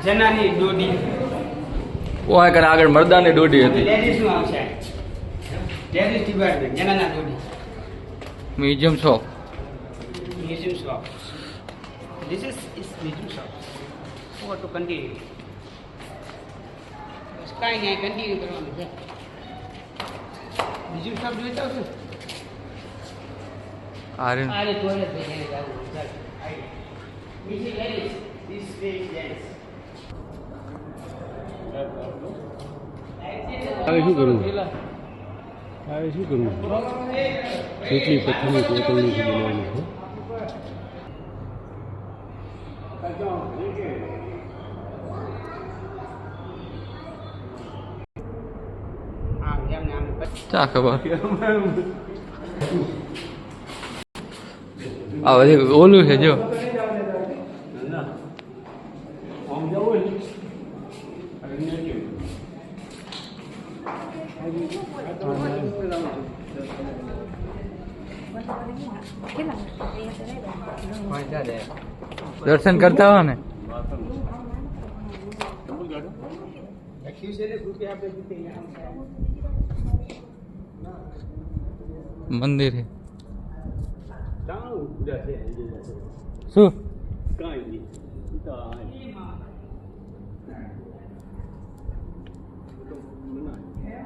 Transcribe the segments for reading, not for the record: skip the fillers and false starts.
જનાની દોડી ઓય કર આગળ મર્દાની દોડી હતી. લેડીઝ નું આવશે. લેડીઝ ડિપાર્ટમેન્ટ જનાના દોડી. Museum shop. Museum shop. This is museum shop. Over to continue. કાંઈ નહીં કન્ટિન્યુ કરવાનું છે. museum shop જોઈતા આવશે. આરે ટોયલેટ જઈને જાવું. બીજી લેડીઝ this way yes. હવે શું કરવું? હવે શું કરવું? કેટલી પથ્થરની કોતરણી બનાવવાની છે? ચા ખબર આ બધી ઓલું છે જો દર્શન કરતા હો ને મંદિર છે શું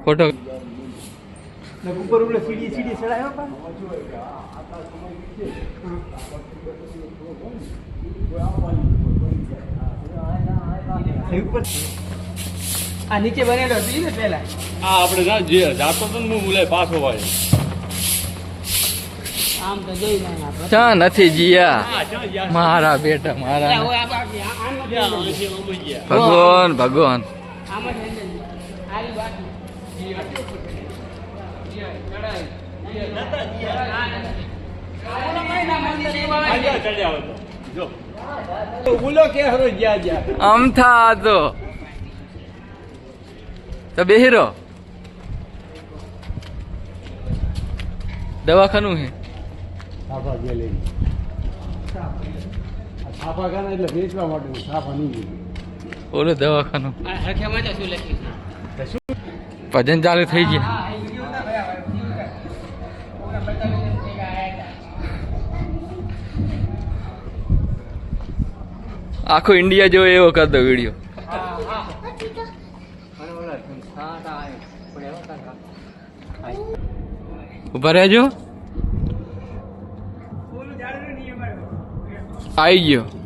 ફોટો ઉપર ઉપર સીડી સીડી ચડાયો પણ આ નીચે બનેલો હતો ને પહેલા આ આપણે ના જે જાતો તો હું બોલે પાછો ભાઈ આમ તો જોઈ જાય આપણે ચા નથી જીયા મારા બેટા મારા ભગવાન ભગવાન આમાં આરી બાકી બોલો કે હરો જ્યાં જ્યાં આમ થા તો બેહીરો દવાખાનું છે સાફા જે લઈ સાફા ખાના એટલે વેચવા માટે સાફા નહીં ઓલું દવાખાનું આ હરખામાં તો શું લખ્યું છે ભજન ચાલુ થઈ ગયા આખો ઇન્ડિયા જેવો એવો કરતો વિડીયો ઉભા રહેજો આવી ગયો